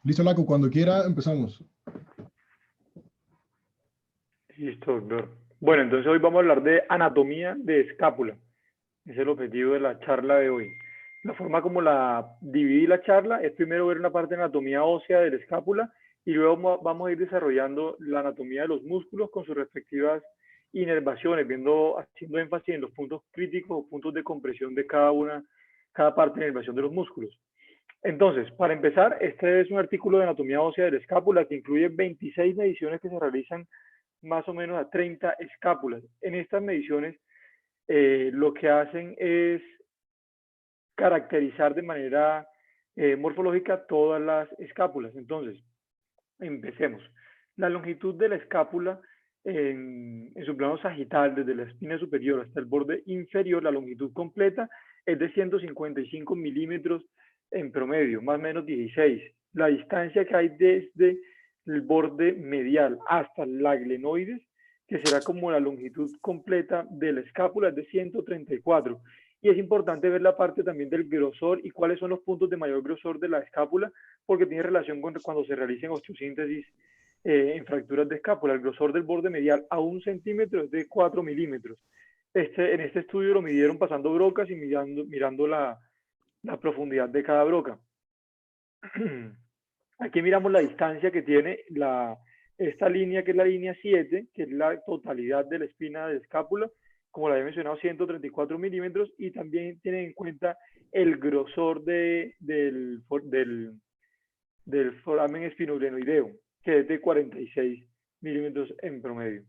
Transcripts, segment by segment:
Listo, Laco, cuando quiera empezamos. Listo, doctor. Bueno, entonces hoy vamos a hablar de anatomía de escápula. Es el objetivo de la charla de hoy. La forma como la dividí la charla es primero ver una parte de anatomía ósea de la escápula y luego vamos a ir desarrollando la anatomía de los músculos con sus respectivas inervaciones, haciendo énfasis en los puntos críticos o puntos de compresión de cada parte de inervación de los músculos. Entonces, para empezar, este es un artículo de anatomía ósea de la escápula que incluye 26 mediciones que se realizan más o menos a 30 escápulas. En estas mediciones lo que hacen es caracterizar de manera morfológica todas las escápulas. Entonces, empecemos. La longitud de la escápula en su plano sagital, desde la espina superior hasta el borde inferior, la longitud completa es de 155 milímetros en promedio, más o menos 16. La distancia que hay desde el borde medial hasta la glenoides, que será como la longitud completa de la escápula, es de 134. Y es importante ver la parte también del grosor y cuáles son los puntos de mayor grosor de la escápula, porque tiene relación con cuando se realicen osteosíntesis en fracturas de escápula. El grosor del borde medial a 1 centímetro es de 4 milímetros. En este estudio lo midieron pasando brocas y mirando la profundidad de cada broca. Aquí miramos la distancia que tiene esta línea, que es la línea 7, que es la totalidad de la espina de escápula, como la había mencionado, 134 milímetros, y también tienen en cuenta el grosor del foramen espinoglenoideo, que es de 46 milímetros en promedio.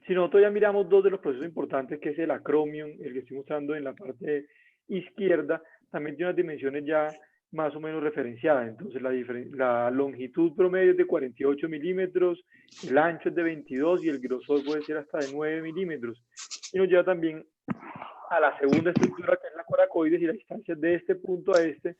Si nosotros ya miramos dos de los procesos importantes, que es el acromion, el que estoy mostrando en la parte izquierda, también tiene unas dimensiones ya más o menos referenciadas. Entonces la longitud promedio es de 48 milímetros, el ancho es de 22 y el grosor puede ser hasta de 9 milímetros. Y nos lleva también a la segunda estructura, que es la coracoides, y la distancia de este punto a este,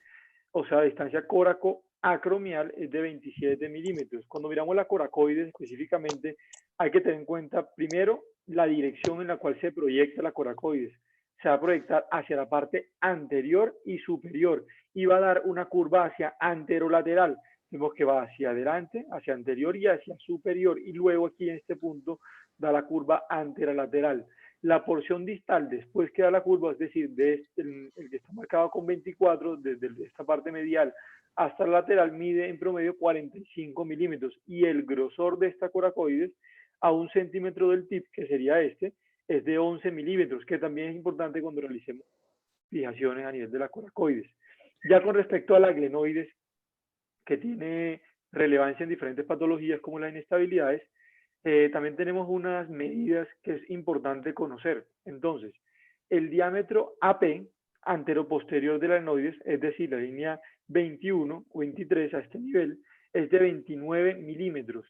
o sea, la distancia coracoacromial es de 27 milímetros. Cuando miramos la coracoides específicamente, hay que tener en cuenta primero la dirección en la cual se proyecta la coracoides. Se va a proyectar hacia la parte anterior y superior y va a dar una curva hacia anterolateral. Vemos que va hacia adelante, hacia anterior y hacia superior, y luego aquí en este punto da la curva anterolateral. La porción distal después que da la curva, es decir, el que está marcado con 24, desde esta parte medial hasta la lateral, mide en promedio 45 milímetros, y el grosor de esta coracoides a 1 centímetro del tip, que sería este, es de 11 milímetros, que también es importante cuando realicemos fijaciones a nivel de la coracoides. Ya con respecto a la glenoides, que tiene relevancia en diferentes patologías como las inestabilidades, también tenemos unas medidas que es importante conocer. Entonces, el diámetro AP, anteroposterior de la glenoides, es decir, la línea 21 o 23 a este nivel, es de 29 milímetros.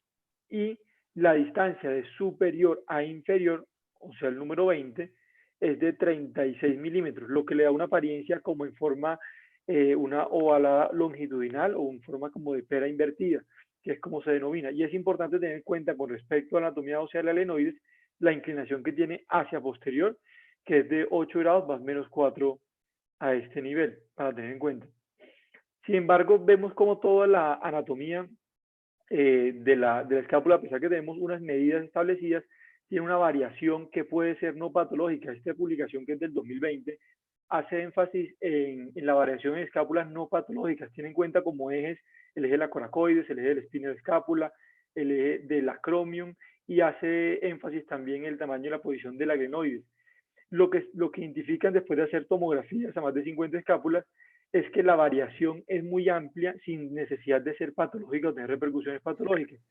Y la distancia de superior a inferior, o sea, el número 20, es de 36 milímetros, lo que le da una apariencia como en forma, una ovalada longitudinal o en forma como de pera invertida, que es como se denomina. Y es importante tener en cuenta con respecto a la anatomía ósea de la glenoides, la inclinación que tiene hacia posterior, que es de 8 grados más menos 4 a este nivel, para tener en cuenta. Sin embargo, vemos como toda la anatomía de la escápula, a pesar que tenemos unas medidas establecidas, tiene una variación que puede ser no patológica. Esta publicación, que es del 2020, hace énfasis en la variación en escápulas no patológicas. Tiene en cuenta como ejes el eje de la coracoides, el eje de la espina de escápula, el eje del acromion, y hace énfasis también en el tamaño y la posición de la glenoides. Lo que identifican después de hacer tomografías a más de 50 escápulas es que la variación es muy amplia sin necesidad de ser patológica o tener repercusiones patológicas.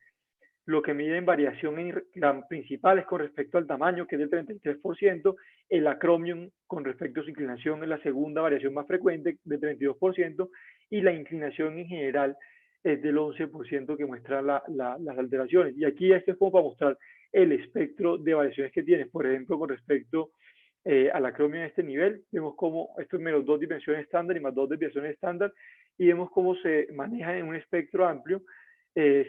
Lo que mide en variación la principal es con respecto al tamaño, que es del 33%, el acromion con respecto a su inclinación es la segunda variación más frecuente, del 32%, y la inclinación en general es del 11% que muestra las alteraciones. Y aquí esto es como para mostrar el espectro de variaciones que tiene. Por ejemplo, con respecto a la acromion en este nivel, vemos cómo esto es menos 2 dimensiones estándar y más 2 desviaciones estándar, y vemos cómo se maneja en un espectro amplio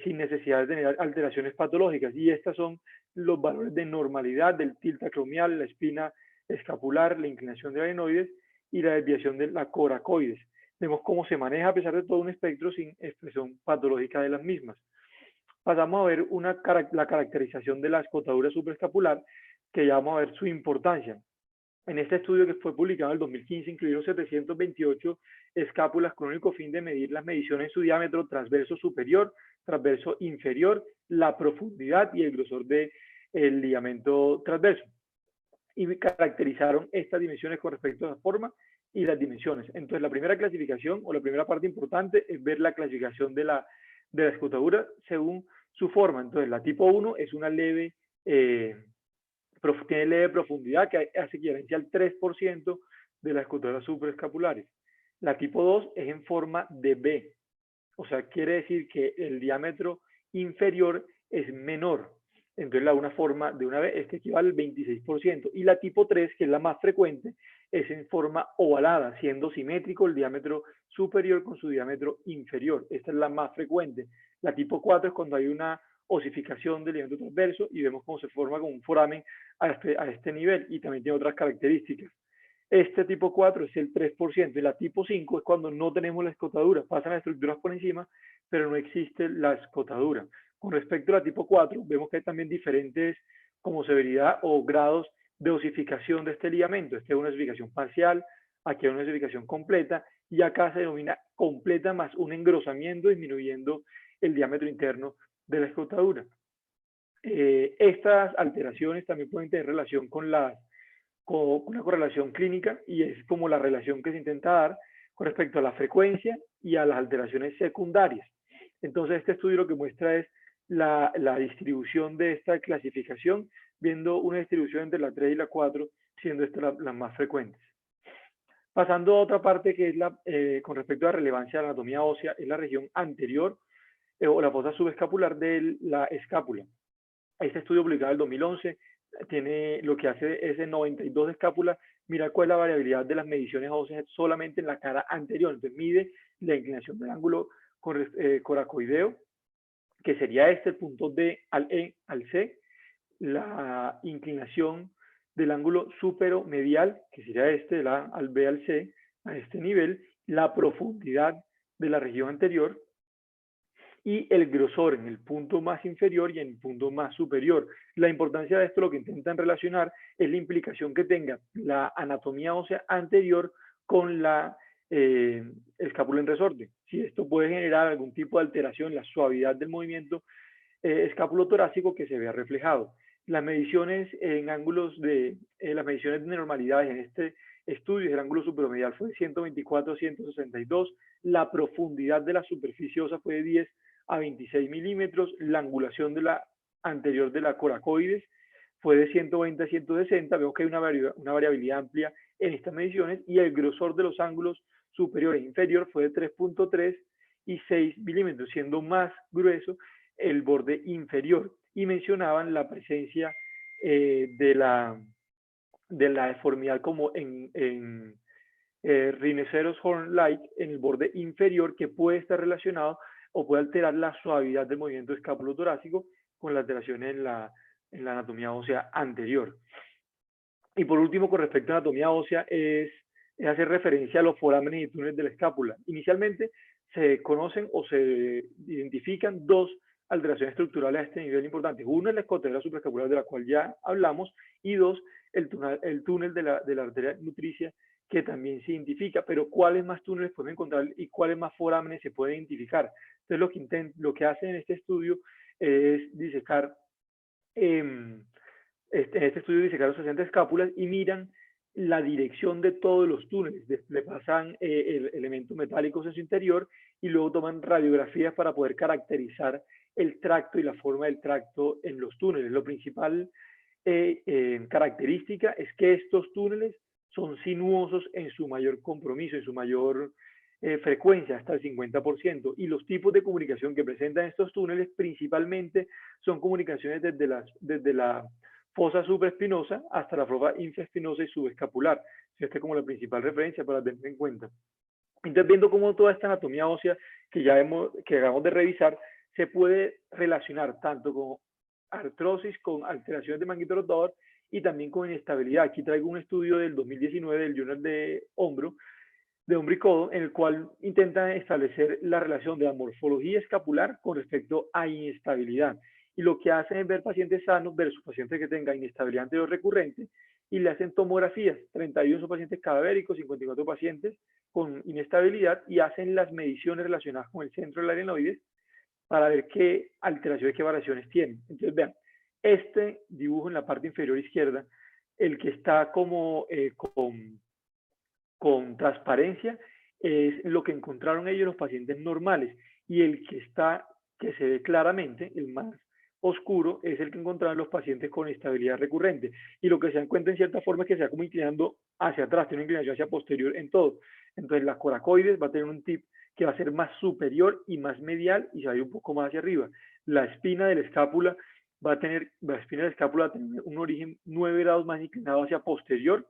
sin necesidad de tener alteraciones patológicas. Y estos son los valores de normalidad del tilt acromial, la espina escapular, la inclinación de la glenoides y la desviación de la coracoides. Vemos cómo se maneja a pesar de todo un espectro sin expresión patológica de las mismas. Pasamos a ver la caracterización de la escotadura supraescapular, que ya vamos a ver su importancia. En este estudio que fue publicado en el 2015, incluyeron 728 escápulas con el único fin de medir las mediciones en su diámetro transverso superior, transverso inferior, la profundidad y el grosor del ligamento transverso. Y caracterizaron estas dimensiones con respecto a la forma y las dimensiones. Entonces, la primera clasificación o la primera parte importante es ver la clasificación de la escotadura según su forma. Entonces, la tipo 1 es una leve, tiene leve profundidad que hace equivalencia al 3% de las escotaduras supraescapulares. La tipo 2 es en forma de B, o sea, quiere decir que el diámetro inferior es menor. Entonces, una forma de una B es que equivale al 26%. Y la tipo 3, que es la más frecuente, es en forma ovalada, siendo simétrico el diámetro superior con su diámetro inferior. Esta es la más frecuente. La tipo 4 es cuando hay una osificación del ligamento transverso y vemos cómo se forma con un foramen a este nivel y también tiene otras características. Este tipo 4 es el 3% y la tipo 5 es cuando no tenemos la escotadura, pasan las estructuras por encima, pero no existe la escotadura. Con respecto a la tipo 4, vemos que hay también diferentes como severidad o grados de osificación de este ligamento. Esta es una osificación parcial, aquí hay una osificación completa y acá se denomina completa más un engrosamiento disminuyendo el diámetro interno de la escotadura. Estas alteraciones también pueden tener relación con una correlación clínica y es como la relación que se intenta dar con respecto a la frecuencia y a las alteraciones secundarias. Entonces, este estudio lo que muestra es la distribución de esta clasificación, viendo una distribución entre la 3 y la 4, siendo estas las más frecuentes. Pasando a otra parte que es con respecto a la relevancia de la anatomía ósea, es la región anterior o la fosa subescapular de la escápula. Este estudio publicado en el 2011 tiene lo que hace es en 92 escápulas, mira cuál es la variabilidad de las mediciones óseas solamente en la cara anterior. Entonces mide la inclinación del ángulo coracoideo, que sería el punto D al E al C, la inclinación del ángulo superomedial, que sería de la A al B al C, a este nivel, la profundidad de la región anterior, y el grosor en el punto más inferior y en el punto más superior. La importancia de esto, lo que intentan relacionar, es la implicación que tenga la anatomía ósea anterior con la escápula en resorte. Si esto puede generar algún tipo de alteración en la suavidad del movimiento escapulotorácico que se vea reflejado. Las mediciones en ángulos las mediciones de normalidades en este estudio, el ángulo superomedial fue de 124 a 162, la profundidad de la superficie ósea fue de 10 a 26 milímetros, la angulación de la anterior de la coracoides fue de 120 a 160, vemos que hay una variabilidad amplia en estas mediciones y el grosor de los ángulos superior e inferior fue de 3.3 y 6 milímetros, siendo más grueso el borde inferior, y mencionaban la presencia de la deformidad como en rhinoceros horn-like en el borde inferior, que puede estar relacionado o puede alterar la suavidad del movimiento escapulotorácico con la alteración en la anatomía ósea anterior. Y por último, con respecto a la anatomía ósea, es hacer referencia a los forámenes y túneles de la escápula. Inicialmente se conocen o se identifican dos alteraciones estructurales a este nivel importantes. Una es la escotadura supraescapular, de la cual ya hablamos, y dos, el túnel de la arteria nutricia, que también se identifica, pero cuáles más túneles podemos encontrar y cuáles más forámenes se pueden identificar. Entonces, lo que hacen en este estudio es disecar, en este estudio disecaron 60 escápulas y miran la dirección de todos los túneles, le pasan elementos metálicos en su interior y luego toman radiografías para poder caracterizar el tracto y la forma del tracto en los túneles. Lo principal característica es que estos túneles son sinuosos en su mayor compromiso, en su mayor frecuencia, hasta el 50%, y los tipos de comunicación que presentan estos túneles principalmente son comunicaciones desde la fosa supraespinosa hasta la fosa infraespinosa y subescapular. Esta es como la principal referencia para tener en cuenta. Entonces, viendo cómo toda esta anatomía ósea que acabamos de revisar se puede relacionar tanto con artrosis, con alteraciones de manguito rotador y también con inestabilidad. Aquí traigo un estudio del 2019 del Journal de Hombro, de hombro y codo, en el cual intentan establecer la relación de la morfología escapular con respecto a inestabilidad. Y lo que hacen es ver pacientes sanos versus pacientes que tengan inestabilidad anterior recurrente y le hacen tomografías, 31 son pacientes cadavéricos, 54 pacientes con inestabilidad, y hacen las mediciones relacionadas con el centro del arenoides para ver qué alteraciones, qué variaciones tienen. Entonces, vean, este dibujo en la parte inferior izquierda, el que está como con transparencia, es lo que encontraron ellos los pacientes normales, y el que está, que se ve claramente, el más oscuro, es el que encontraron los pacientes con estabilidad recurrente. Y lo que se dan cuenta en cierta forma es que se va como inclinando hacia atrás, tiene una inclinación hacia posterior en todo. Entonces la coracoides va a tener un tip que va a ser más superior y más medial y se va a ir un poco más hacia arriba. La espina de la escápula va a tener un origen 9 grados más inclinado hacia posterior,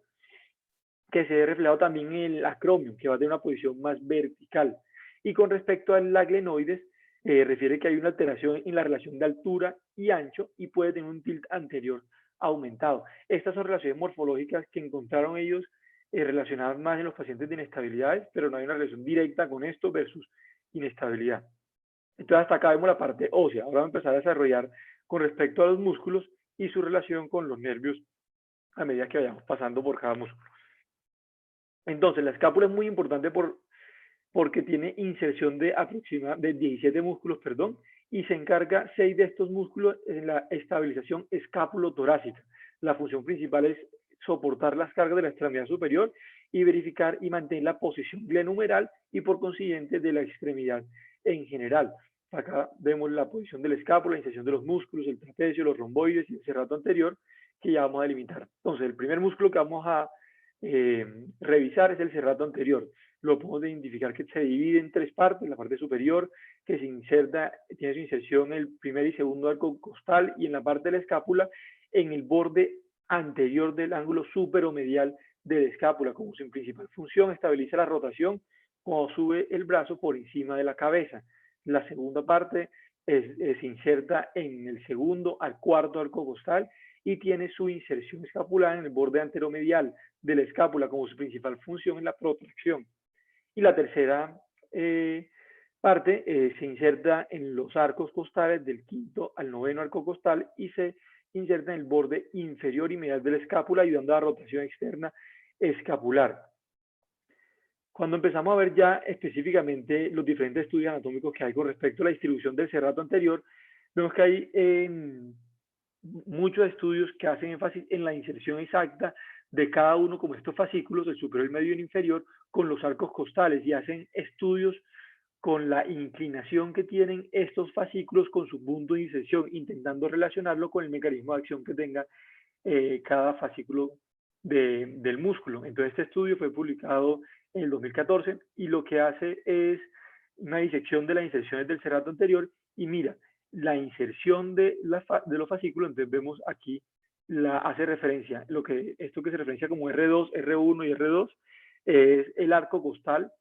que se ve reflejado también en el acromion, que va a tener una posición más vertical. Y con respecto al glenoides, refiere que hay una alteración en la relación de altura y ancho y puede tener un tilt anterior aumentado. Estas son relaciones morfológicas que encontraron ellos relacionadas más en los pacientes de inestabilidades, pero no hay una relación directa con esto versus inestabilidad. Entonces hasta acá vemos la parte ósea. Ahora vamos a empezar a desarrollar con respecto a los músculos y su relación con los nervios a medida que vayamos pasando por cada músculo. Entonces, la escápula es muy importante porque tiene inserción de aproximadamente 17 músculos, perdón, y se encarga 6 de estos músculos en la estabilización escápulo-torácica. La función principal es soportar las cargas de la extremidad superior y verificar y mantener la posición glenumeral y por consiguiente de la extremidad en general. Acá vemos la posición del escápulo, la inserción de los músculos, el trapecio, los romboides y el serrato anterior, que ya vamos a delimitar. Entonces, el primer músculo que vamos a revisar es el serrato anterior. Lo podemos identificar que se divide en 3 partes: la parte superior, que se inserta, tiene su inserción en el primer y segundo arco costal, y en la parte de la escápula, en el borde anterior del ángulo superomedial de la escápula. Como su principal función, estabiliza la rotación cuando sube el brazo por encima de la cabeza. La segunda parte se inserta en el segundo al cuarto arco costal y tiene su inserción escapular en el borde anteromedial de la escápula, como su principal función en la protracción. Y la tercera parte se inserta en los arcos costales del quinto al noveno arco costal y se inserta en el borde inferior y medial de la escápula, ayudando a la rotación externa escapular. Cuando empezamos a ver ya específicamente los diferentes estudios anatómicos que hay con respecto a la distribución del serrato anterior, vemos que hay muchos estudios que hacen énfasis en la inserción exacta de cada uno, como estos fascículos, el superior, el medio y el inferior, con los arcos costales, y hacen estudios con la inclinación que tienen estos fascículos con su punto de inserción, intentando relacionarlo con el mecanismo de acción que tenga cada fascículo del músculo. Entonces, este estudio fue publicado en el 2014 y lo que hace es una disección de las inserciones del serrato anterior y mira, la inserción de los fascículos. Entonces vemos aquí, hace referencia, esto que se referencia como R2, R1 y R2, es el arco costal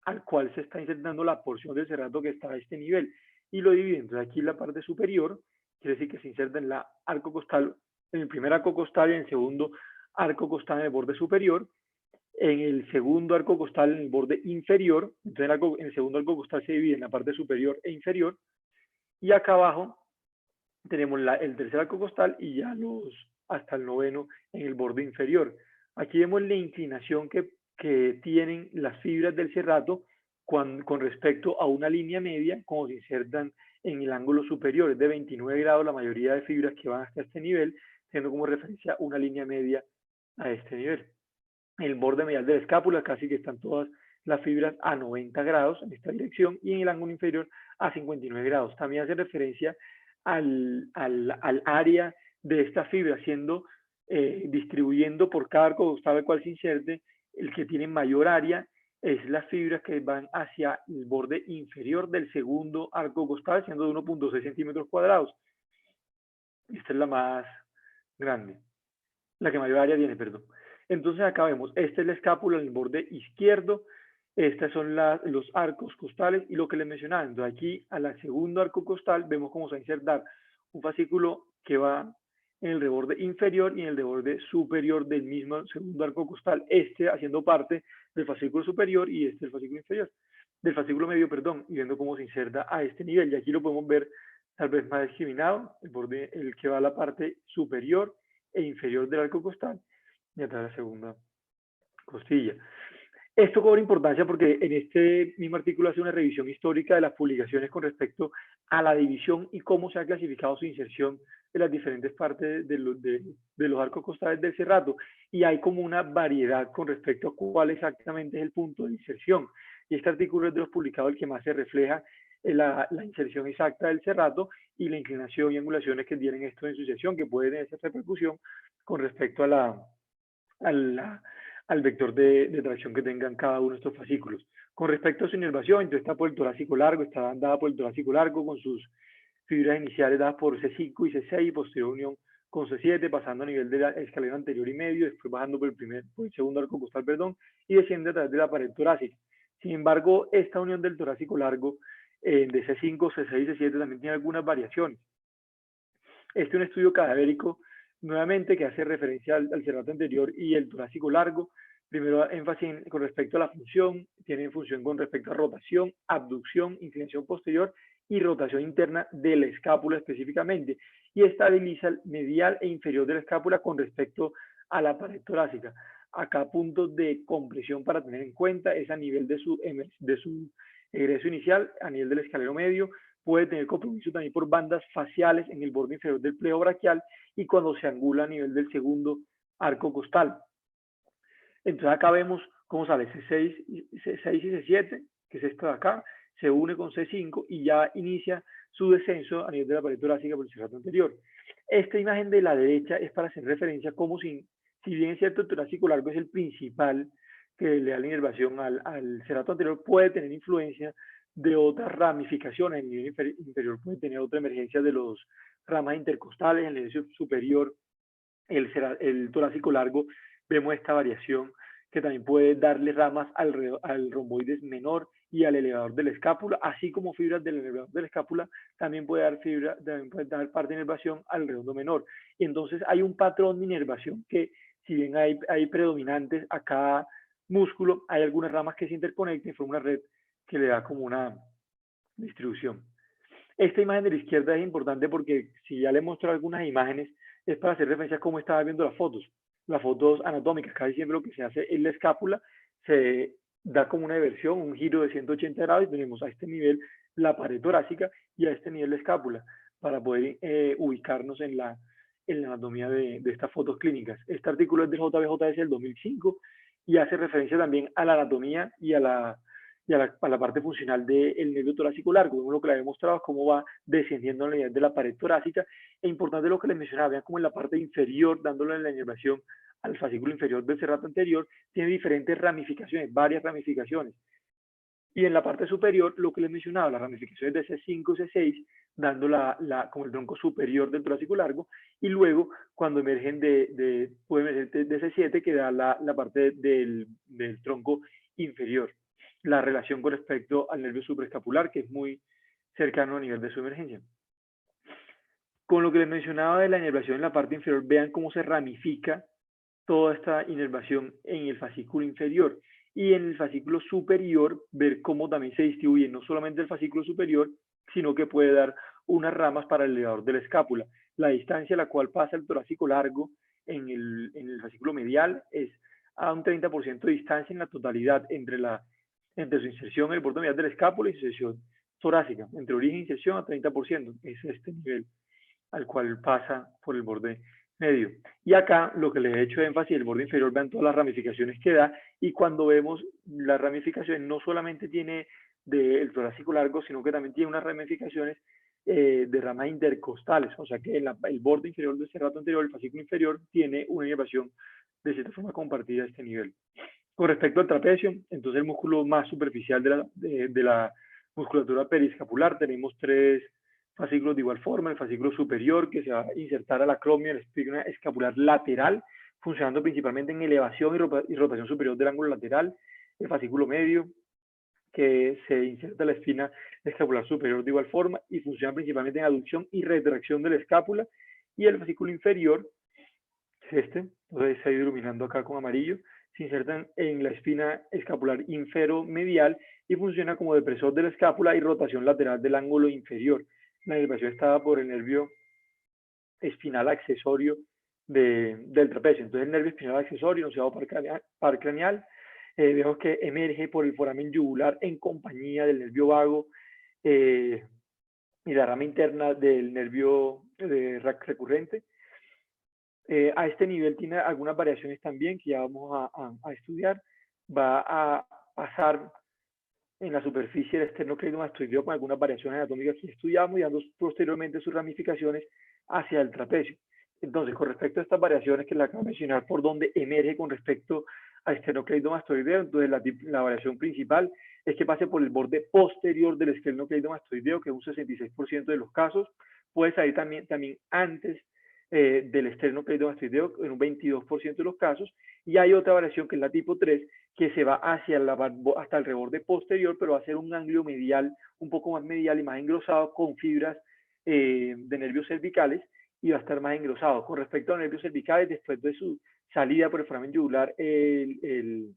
al cual se está insertando la porción del serrato que está a este nivel, y lo divide. Entonces aquí la parte superior, quiere decir que se inserta en el primer arco costal y en el segundo arco costal en el borde superior, en el segundo arco costal en el borde inferior. Entonces en el segundo arco costal se divide en la parte superior e inferior, y acá abajo tenemos el tercer arco costal y ya hasta el noveno en el borde inferior. Aquí vemos la inclinación que tienen las fibras del serrato con respecto a una línea media, como se insertan en el ángulo superior. Es de 29 grados la mayoría de fibras que van hasta este nivel, teniendo como referencia una línea media a este nivel. En el borde medial de la escápula casi que están todas las fibras a 90 grados en esta dirección, y en el ángulo inferior a 59 grados. También hace referencia al área de esta fibra, distribuyendo por cada arco costal al cual se inserte. El que tiene mayor área es las fibras que van hacia el borde inferior del segundo arco costal, siendo de 1.6 centímetros cuadrados. Esta es la más grande, la que mayor área tiene, perdón. Entonces acá vemos, esta es la escápula en el borde izquierdo, estas son los arcos costales y lo que les mencionaba. Entonces aquí al segundo arco costal vemos cómo se va a insertar un fascículo que va en el reborde inferior y en el reborde superior del mismo segundo arco costal, haciendo parte del fascículo superior y del fascículo inferior, del fascículo medio, perdón, y viendo cómo se inserta a este nivel. Y aquí lo podemos ver tal vez más discriminado, el borde, el que va a la parte superior e inferior del arco costal y atrás la segunda costilla. Esto cobra importancia porque en este mismo artículo hace una revisión histórica de las publicaciones con respecto a la división y cómo se ha clasificado su inserción en las diferentes partes de los arcos costales del cerrato. Y hay como una variedad con respecto a cuál exactamente es el punto de inserción. Y este artículo es de los publicados el que más se refleja la inserción exacta del cerrato y la inclinación y angulaciones que tienen esto en su inserción, que puede tener esa repercusión con respecto a al vector de tracción que tengan cada uno de estos fascículos. Con respecto a su inervación, entonces está por el torácico largo, está dada por el torácico largo con sus fibras iniciales dadas por C5 y C6 y posterior unión con C7, pasando a nivel de la escalera anterior y medio, después bajando por el segundo arco costal, perdón, y desciende a través de la pared torácica. Sin embargo, esta unión del torácico largo de C5, C6 y C7 también tiene algunas variaciones. Este es un estudio cadavérico, nuevamente, que hace referencia al cerrato anterior y el torácico largo. Primero, énfasis con respecto a la función, tiene función con respecto a rotación, abducción, inclinación posterior y rotación interna de la escápula específicamente. Y estabiliza el medial e inferior de la escápula con respecto a la pared torácica. Acá puntos de compresión para tener en cuenta es a nivel de su egreso inicial, a nivel del escalero medio, puede tener compromiso también por bandas faciales en el borde inferior del pliegue braquial y cuando se angula a nivel del segundo arco costal. Entonces acá vemos cómo sale C6 y C7, que es esto de acá, se une con C5 y ya inicia su descenso a nivel de la pared torácica por el cerrato anterior. Esta imagen de la derecha es para hacer referencia como si bien es cierto el torácico largo es el principal que le da la inervación al cerrato anterior, puede tener influencia de otras ramificaciones. En el nivel inferior puede tener otra emergencia de los ramas intercostales, en el nivel superior, el torácico largo, vemos esta variación que también puede darle ramas al romboides menor y al elevador de la escápula, así como fibras del elevador de la escápula, también puede dar parte de inervación al redondo menor. Y entonces hay un patrón de inervación que, si bien hay predominantes a cada músculo, hay algunas ramas que se interconectan y forman una red que le da como una distribución. Esta imagen de la izquierda es importante porque si ya le muestro algunas imágenes, es para hacer referencia a cómo estaba viendo las fotos anatómicas. Casi siempre lo que se hace en la escápula se da como una eversión, un giro de 180 grados y tenemos a este nivel la pared torácica y a este nivel la escápula para poder ubicarnos en la anatomía de estas fotos clínicas. Este artículo es del JBJS del 2005 y hace referencia también a la anatomía y a la parte funcional del nervio torácico largo. Uno lo que le había mostrado es cómo va descendiendo a la nivel de la pared torácica. E importante lo que les mencionaba, vean como en la parte inferior, dándole la inervación al fascículo inferior del cerrato anterior, tiene diferentes ramificaciones, varias ramificaciones. Y en la parte superior, lo que les mencionaba, las ramificaciones de C5 y C6, dando como el tronco superior del torácico largo, y luego cuando emergen puede emerger de C7, que da la parte del tronco inferior. La relación con respecto al nervio supraescapular, que es muy cercano a nivel de su emergencia. Con lo que les mencionaba de la inervación en la parte inferior, vean cómo se ramifica toda esta inervación en el fascículo inferior. Y en el fascículo superior, ver cómo también se distribuye no solamente el fascículo superior, sino que puede dar unas ramas para el elevador de la escápula. La distancia a la cual pasa el torácico largo en el fascículo medial es a un 30% de distancia en la totalidad entre su inserción en el borde medial de la escápula y su inserción torácica. Entre origen e inserción a 30%. Es este nivel al cual pasa por el borde medio. Y acá lo que les he hecho énfasis, el borde inferior, vean todas las ramificaciones que da, y cuando vemos las ramificaciones, no solamente tiene del torácico largo, sino que también tiene unas ramificaciones de ramas intercostales, o sea que el borde inferior del cerrato anterior, el fascículo inferior, tiene una inervación de cierta forma compartida a este nivel. Con respecto al trapecio, entonces el músculo más superficial de la musculatura periescapular, tenemos tres fascículos de igual forma: el fascículo superior, que se va a insertar al acromio, la espina escapular lateral, funcionando principalmente en elevación y rotación superior del ángulo lateral; el fascículo medio, que se inserta la espina escapular superior de igual forma y funciona principalmente en aducción y retracción de la escápula; y el fascículo inferior es este, entonces se ha ido iluminando acá con amarillo, se insertan en la espina escapular inferomedial y funciona como depresor de la escápula y rotación lateral del ángulo inferior. La inervación está dada por el nervio espinal accesorio del trapecio. Entonces el nervio espinal accesorio, enunciado par craneal, vemos que emerge por el foramen yugular en compañía del nervio vago y la rama interna del nervio recurrente. A este nivel tiene algunas variaciones también que ya vamos a estudiar. Va a pasar en la superficie del esternocleidomastoideo con algunas variaciones anatómicas que estudiamos y dando posteriormente sus ramificaciones hacia el trapecio. Entonces, con respecto a estas variaciones que les acabo de mencionar, por donde emerge con respecto al esternocleidomastoideo, entonces la variación principal es que pase por el borde posterior del esternocleidomastoideo, que es un 66% de los casos, puede salir también antes del esternocleidomastoideo en un 22% de los casos, y hay otra variación que es la tipo 3, que se va hasta el reborde posterior, pero va a ser un ganglio medial, un poco más medial y más engrosado, con fibras de nervios cervicales, y va a estar más engrosado. Con respecto a los nervios cervicales, después de su salida por el foramen yugular, el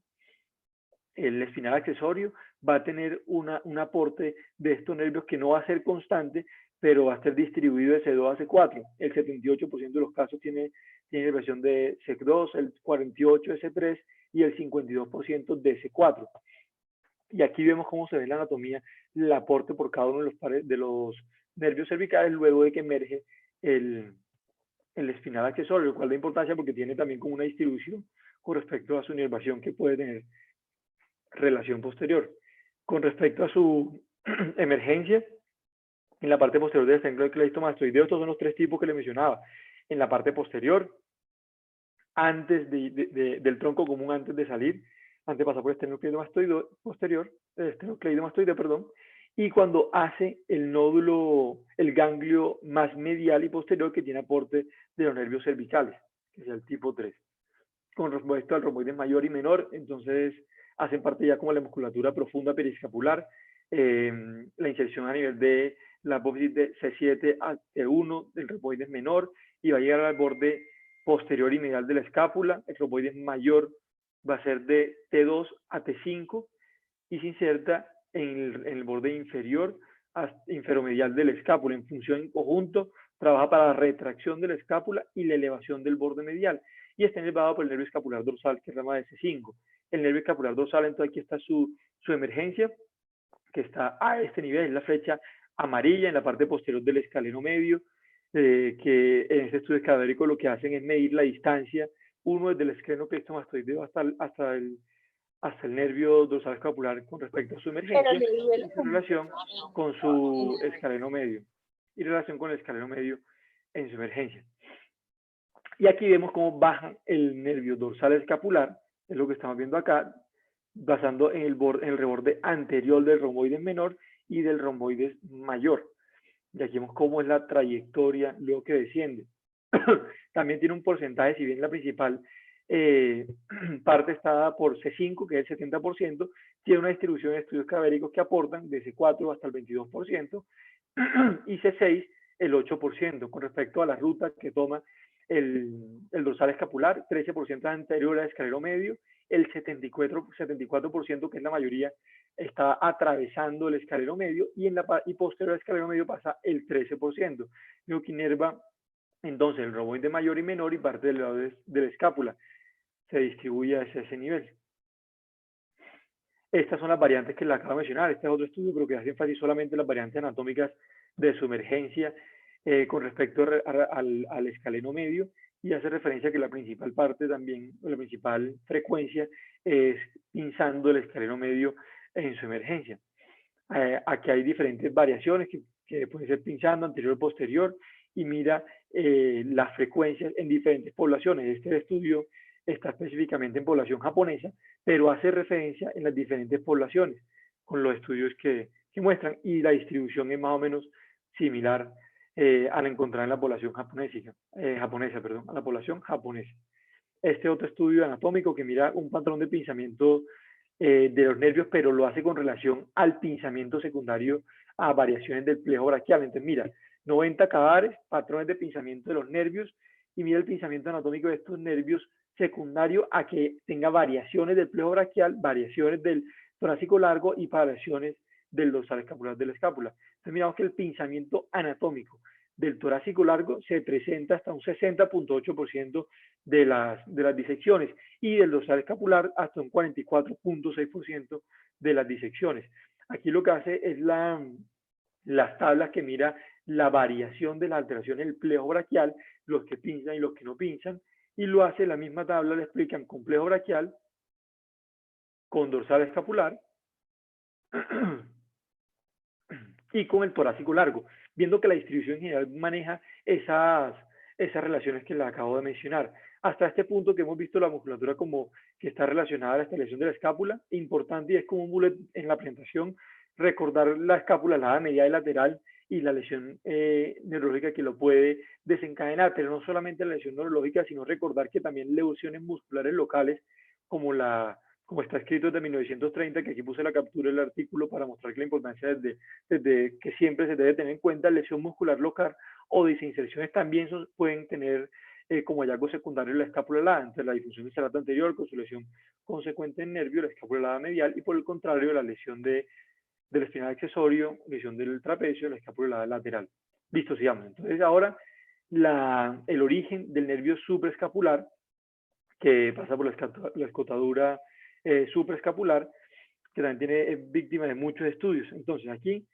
espinal accesorio va a tener un aporte de estos nervios que no va a ser constante, pero va a estar distribuido de C2 a C4. El 78% de los casos tiene versión de C2, el 48% de C3 y el 52% de C4. Y aquí vemos cómo se ve en la anatomía el aporte por cada uno de los nervios cervicales luego de que emerge el espinal accesorio, lo cual da importancia porque tiene también como una distribución con respecto a su inervación que puede tener relación posterior. Con respecto a su emergencia, en la parte posterior del esternocleidomastoideo, estos son los tres tipos que le mencionaba. En la parte posterior, antes del tronco común, antes de salir, antes de pasar por el esternocleidomastoideo, perdón, y cuando hace el nódulo, el ganglio más medial y posterior que tiene aporte de los nervios cervicales, que es el tipo 3. Con respecto al romboides mayor y menor, entonces hacen parte ya como la musculatura profunda periescapular, la inserción a nivel de la apófisis de C7 a T1 del romboides menor y va a llegar al borde posterior y medial de la escápula. El romboides mayor va a ser de T2 a T5 y se inserta en el borde inferior inferomedial de la escápula. En función en conjunto, trabaja para la retracción de la escápula y la elevación del borde medial. Y está elevado por el nervio escapular dorsal, que es rama de C5. El nervio escapular dorsal, entonces aquí está su emergencia, que está a este nivel, es la flecha amarilla en la parte posterior del escaleno medio, que en este estudio cadavérico lo que hacen es medir la distancia, uno desde el esternocleidomastoideo hasta el nervio dorsal escapular con respecto a su emergencia, en relación con su escaleno medio, y relación con el escaleno medio en su emergencia. Y aquí vemos cómo baja el nervio dorsal escapular, es lo que estamos viendo acá, basando en el reborde anterior del romboides menor y del romboides mayor. Y aquí vemos cómo es la trayectoria luego que desciende. También tiene un porcentaje, si bien la principal parte está dada por C5, que es el 70%, tiene una distribución de estudios cadavéricos que aportan de C4 hasta el 22%, y C6 el 8%, con respecto a la ruta que toma el dorsal escapular, 13% anterior al escalero medio, el 74%, que es la mayoría, está atravesando el escalero medio, y posterior al escalero medio pasa el 13%, lo que inerva entonces el romboide mayor y menor y parte del lado de la escápula. Se distribuye hacia ese nivel. Estas son las variantes que les acabo de mencionar. Este es otro estudio, pero que hace énfasis solamente en las variantes anatómicas de su emergencia con respecto al escaleno medio, y hace referencia a que la principal parte también, o la principal frecuencia, es pinzando el escaleno medio en su emergencia. Aquí hay diferentes variaciones que pueden ser pinzando anterior o posterior, y mira las frecuencias en diferentes poblaciones. Este estudio está específicamente en población japonesa, pero hace referencia en las diferentes poblaciones, con los estudios que muestran, y la distribución es más o menos similar a la encontrada en la población japonesa, a la población japonesa. Este otro estudio anatómico que mira un patrón de pinzamiento de los nervios, pero lo hace con relación al pinzamiento secundario a variaciones del plejo braquial. Entonces, mira, 90 cadares, patrones de pinzamiento de los nervios, y mira el pinzamiento anatómico de estos nervios secundario a que tenga variaciones del plejo braquial, variaciones del torácico largo y variaciones del dorsal escapular de la escápula. Entonces miramos que el pinzamiento anatómico del torácico largo se presenta hasta un 60.8% de las disecciones y del dorsal escapular hasta un 44.6% de las disecciones. Aquí lo que hace es las tablas que mira la variación de las alteraciones del plejo braquial, los que pinzan y los que no pinzan, y lo hace la misma tabla, le explican con plejo braquial, con dorsal escapular y con el torácico largo, viendo que la distribución general maneja esas relaciones que les acabo de mencionar. Hasta este punto que hemos visto la musculatura como que está relacionada a la establección de la escápula, importante y es como un bullet en la presentación, recordar la escápula alada, medial y lateral y la lesión neurológica que lo puede desencadenar, pero no solamente la lesión neurológica, sino recordar que también lesiones musculares locales como está escrito desde 1930, que aquí puse la captura del artículo para mostrar que la importancia desde que siempre se debe tener en cuenta, lesión muscular local o desinserciones también pueden tener como hallazgo secundario la escápula alada, entre la disfunción del cerato anterior con su lesión consecuente en nervio, la escápula alada medial, y por el contrario, la lesión del espinal accesorio, lesión del trapecio, la escápula alada lateral. Listo, sigamos. Entonces ahora el origen del nervio supraescapular, que pasa por la escotadura supraescapular, que también tiene víctima de muchos estudios. Entonces, aquí,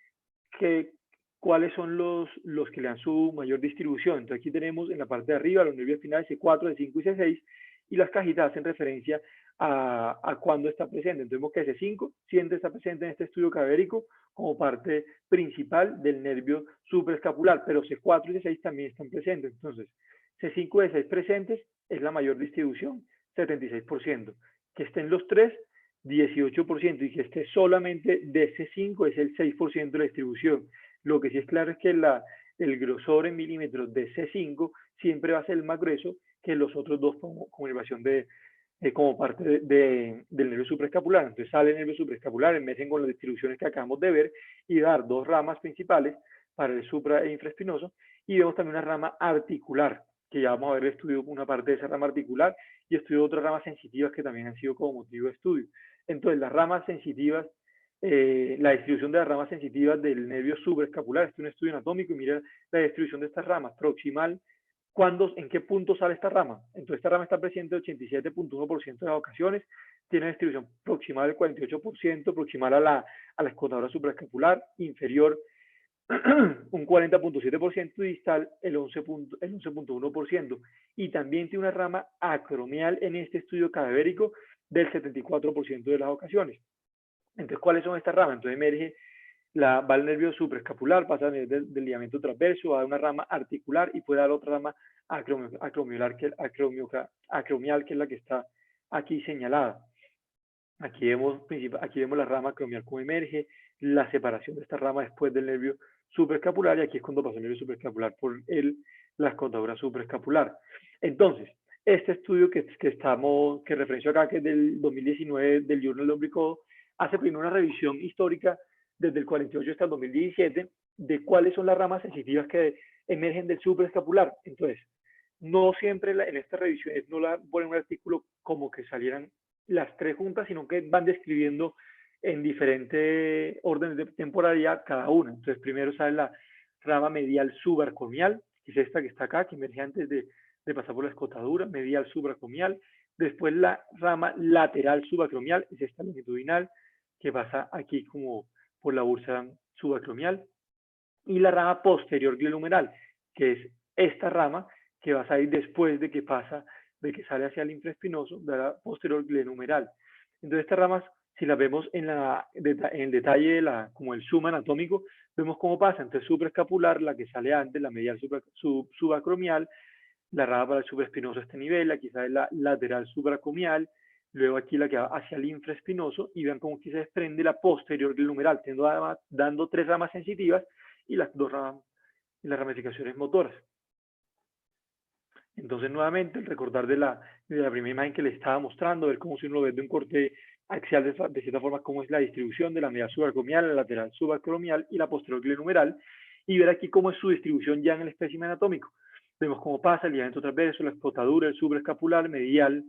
¿cuáles son los que le dan su mayor distribución? Entonces, aquí tenemos en la parte de arriba los nervios espinales C4, C5 y C6, y las cajitas hacen referencia a cuándo está presente. Entonces, vemos que C5 siempre está presente en este estudio cadavérico como parte principal del nervio supraescapular, pero C4 y C6 también están presentes. Entonces, C5 y C6 presentes es la mayor distribución, 76%. Que estén los tres, 18%, y que esté solamente de C5 es el 6% de la distribución. Lo que sí es claro es que el grosor en milímetros de C5 siempre va a ser el más grueso que los otros dos como elevación como parte del nervio supraescapular. Entonces sale el nervio supraescapular, emergen con las distribuciones que acabamos de ver y dar dos ramas principales para el supra e infraespinoso, y vemos también una rama articular, que ya vamos a ver el estudio una parte de esa rama articular y estudio otras ramas sensitivas que también han sido como motivo de estudio. Entonces, las ramas sensitivas, la distribución de las ramas sensitivas del nervio supraescapular, este es un estudio anatómico y mira la distribución de estas ramas, proximal, ¿en qué punto sale esta rama? Entonces, esta rama está presente en 87.1% de las ocasiones, tiene una distribución proximal del 48%, proximal a la escotadura supraescapular, inferior un 40.7% y distal el 11.1%. Y también tiene una rama acromial en este estudio cadavérico del 74% de las ocasiones. Entonces, ¿cuáles son estas ramas? Entonces emerge, va el nervio supraescapular, pasa a nivel del ligamento transverso, va a dar una rama articular y puede dar otra rama acromial, que es la que está aquí señalada. Aquí vemos la rama acromial como emerge, la separación de esta rama después del nervio supraescapular, y aquí es cuando pasa el nervio supraescapular por la escotadura supraescapular. Entonces, este estudio que referencio acá, que es del 2019 del Journal of Code, hace primero una revisión histórica desde el 48 hasta el 2017 de cuáles son las ramas sensitivas que emergen del supraescapular. Entonces, no siempre en esta revisión no la ponen un artículo como que salieran las tres juntas, sino que van describiendo en diferentes órdenes de temporalidad cada una. Entonces, primero sale la rama medial subaracromial, que es esta que está acá, que emerge antes de pasar por la escotadura, medial subaracromial. Después la rama lateral subacromial, es esta longitudinal, que pasa aquí como por la bursa subacromial. Y la rama posterior glenohumeral, que es esta rama que va a salir después de que sale hacia el infraespinoso, de la posterior glenohumeral. Entonces estas ramas, si las vemos en el detalle como el zoom anatómico, vemos cómo pasa. Entonces supraescapular, la que sale antes, la medial subacromial, la rama para el supraespinoso a este nivel, aquí sale la lateral subaracromial, luego aquí la que va hacia el infraespinoso, y vean cómo aquí se desprende la posterior glenohumeral, dando tres ramas sensitivas y las dos ramas y las ramificaciones motoras. Entonces, nuevamente, el recordar de la primera imagen que les estaba mostrando, ver cómo si uno lo ve de un corte axial de cierta forma, cómo es la distribución de la medial subacromial, la lateral subacromial y la posterior glenohumeral, y ver aquí cómo es su distribución ya en el espécimen anatómico. Vemos cómo pasa el ligamento transverso, la escotadura, el supraescapular, medial,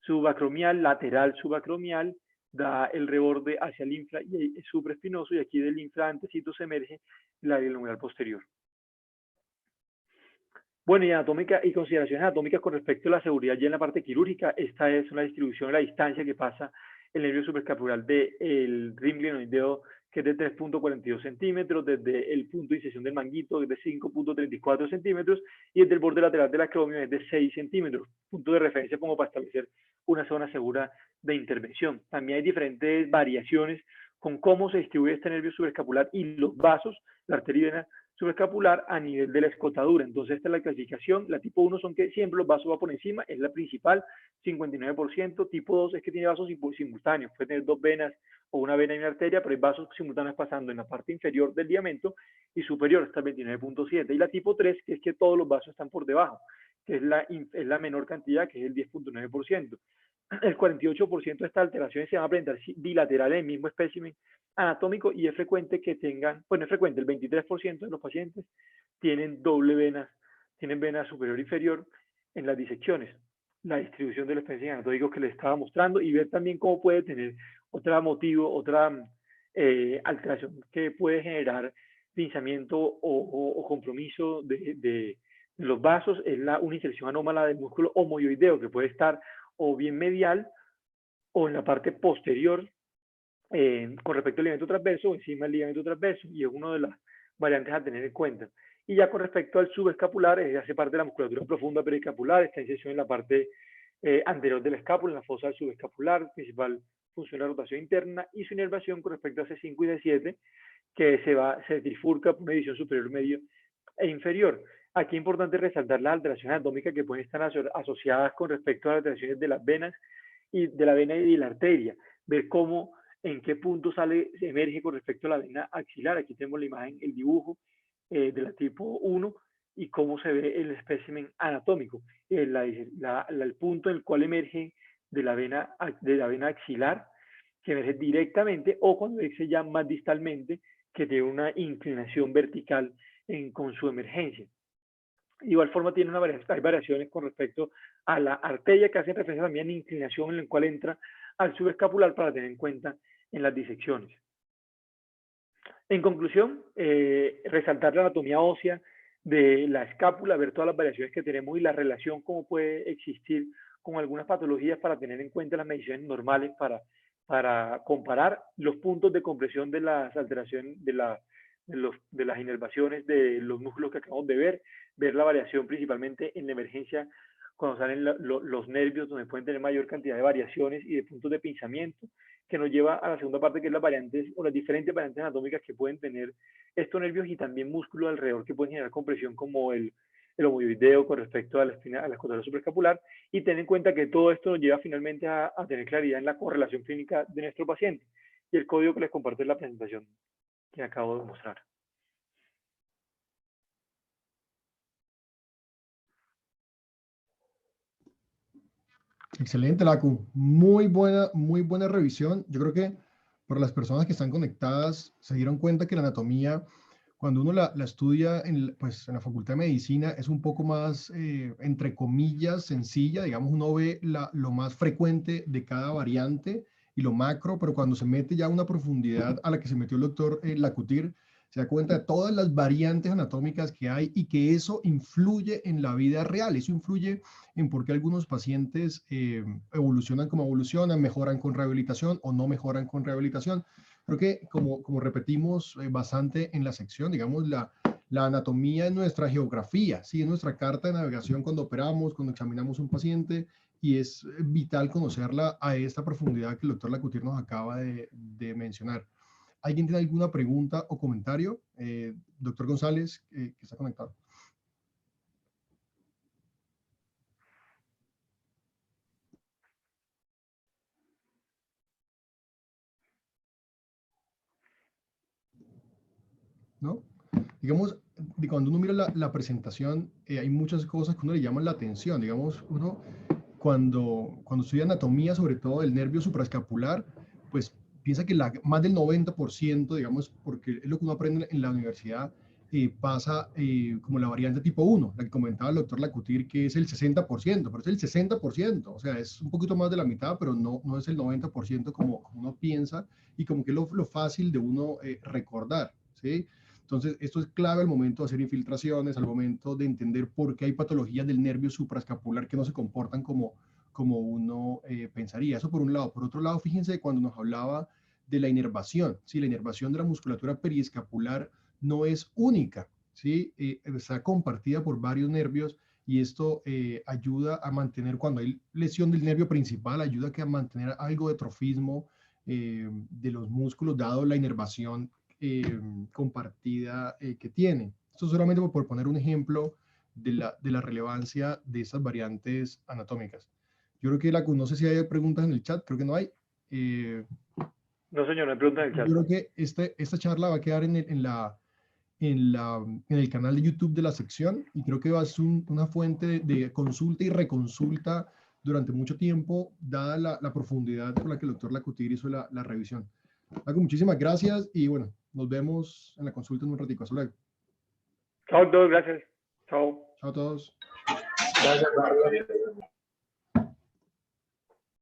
subacromial, lateral, subacromial, da el reborde hacia el infra y el supraespinoso, y aquí del infra antecito se emerge la glenohumeral posterior. Bueno, y anatómica y consideraciones anatómicas con respecto a la seguridad ya en la parte quirúrgica. Esta es una distribución de la distancia que pasa el nervio supraescapular del rim glenoideo, que es de 3.42 centímetros, desde el punto de inserción del manguito, que es de 5.34 centímetros, y desde el borde lateral del acromio es de 6 centímetros, punto de referencia como para establecer una zona segura de intervención. También hay diferentes variaciones con cómo se distribuye este nervio supraescapular y los vasos, la arteria y vena supraescapular a nivel de la escotadura. Entonces, esta es la clasificación. La tipo 1 son que siempre los vasos van por encima, es la principal, 59%. Tipo 2 es que tiene vasos simultáneos, puede tener dos venas o una vena y una arteria, pero hay vasos simultáneos pasando en la parte inferior del ligamento y superior, hasta el 29.7. Y la tipo 3, que es que todos los vasos están por debajo, que es la menor cantidad, que es el 10.9%. El 48% de estas alteraciones se van a presentar bilaterales en el mismo espécimen anatómico, y es frecuente que tengan, bueno, es frecuente, el 23% de los pacientes tienen doble venas, tienen vena superior e inferior en las disecciones. La distribución del espécimen anatómico que les estaba mostrando, y ver también cómo puede tener otro motivo, otra alteración que puede generar pinzamiento o compromiso de los vasos, es una inserción anómala del músculo homoioideo, que puede estar o bien medial o en la parte posterior con respecto al ligamento transverso o encima del ligamento transverso, y es una de las variantes a tener en cuenta. Y ya con respecto al subescapular, hace parte de la musculatura profunda periescapular, está inserción en la parte anterior de la escápula, en la fosa del subescapular, principal función de la rotación interna, y su inervación con respecto a C5 y D7, que se trifurca por una división superior, medio e inferior. Aquí es importante resaltar las alteraciones anatómicas que pueden estar asociadas con respecto a las alteraciones de las venas y de la vena y de la arteria, ver cómo, en qué punto emerge con respecto a la vena axilar. Aquí tenemos la imagen, el dibujo de la tipo 1 y cómo se ve el espécimen anatómico, el punto en el cual emerge de la vena axilar, que emerge directamente, o cuando emerge ya más distalmente, que tiene una inclinación vertical con su emergencia. De igual forma hay variaciones con respecto a la arteria, que hacen referencia también a la inclinación en la cual entra al subescapular, para tener en cuenta en las disecciones. En conclusión, resaltar la anatomía ósea de la escápula, ver todas las variaciones que tenemos y la relación cómo puede existir con algunas patologías, para tener en cuenta las mediciones normales para comparar los puntos de compresión de las alteraciones de las inervaciones de los músculos que acabamos de ver la variación principalmente en la emergencia cuando salen los nervios, donde pueden tener mayor cantidad de variaciones y de puntos de pinzamiento, que nos lleva a la segunda parte, que es las variantes o las diferentes variantes anatómicas que pueden tener estos nervios, y también músculos alrededor que pueden generar compresión, como el homoioideo con respecto a la escotadura supraescapular, y tener en cuenta que todo esto nos lleva finalmente a tener claridad en la correlación clínica de nuestro paciente. Y el código que les comparto es la presentación que acabo de mostrar. Excelente, Lacu. Muy buena revisión. Yo creo que para las personas que están conectadas se dieron cuenta que la anatomía, cuando uno la estudia pues, en la Facultad de Medicina, es un poco más, entre comillas, sencilla. Digamos, uno ve lo más frecuente de cada variante y lo macro, pero cuando se mete ya a una profundidad a la que se metió el doctor Lacutir, se da cuenta de todas las variantes anatómicas que hay, y que eso influye en la vida real. Eso influye en por qué algunos pacientes evolucionan como evolucionan, mejoran con rehabilitación o no mejoran con rehabilitación. Creo que, como repetimos bastante en la sección, digamos, la anatomía es nuestra geografía, ¿sí? Es nuestra carta de navegación cuando operamos, cuando examinamos un paciente, y es vital conocerla a esta profundidad que el doctor Lacutir nos acaba de mencionar. ¿Alguien tiene alguna pregunta o comentario? Doctor González, que está conectado. ¿No? Digamos, cuando uno mira la presentación, hay muchas cosas que uno le llaman la atención. Digamos, uno cuando estudia anatomía, sobre todo el nervio supraescapular, pues piensa que más del 90%, digamos, porque es lo que uno aprende en la universidad, pasa como la variante tipo 1, la que comentaba el doctor Lacutir, que es el 60%, pero es el 60%, o sea, es un poquito más de la mitad, pero no es el 90% como uno piensa y como que es lo fácil de uno recordar, ¿sí? Entonces, esto es clave al momento de hacer infiltraciones, al momento de entender por qué hay patologías del nervio supraescapular que no se comportan como uno pensaría. Eso por un lado. Por otro lado, fíjense cuando nos hablaba de la inervación, ¿sí? La inervación de la musculatura periescapular no es única, ¿sí? Está compartida por varios nervios y esto ayuda a mantener, cuando hay lesión del nervio principal, ayuda a mantener algo de trofismo de los músculos, dado la inervación compartida que tiene. Esto solamente por poner un ejemplo de la relevancia de esas variantes anatómicas. Yo creo que no sé si hay preguntas en el chat, creo que no hay. No, señor, no hay pregunta en el Yo chat. creo que esta charla va a quedar en el canal de YouTube de la sección y creo que va a ser una fuente de consulta y reconsulta durante mucho tiempo, dada la profundidad con la que el doctor Lacutir hizo la revisión. Paco, muchísimas gracias y bueno, nos vemos en la consulta en un ratito. Hasta luego. Chao, doctor, gracias. Chao. Chao a todos. Gracias, Mario.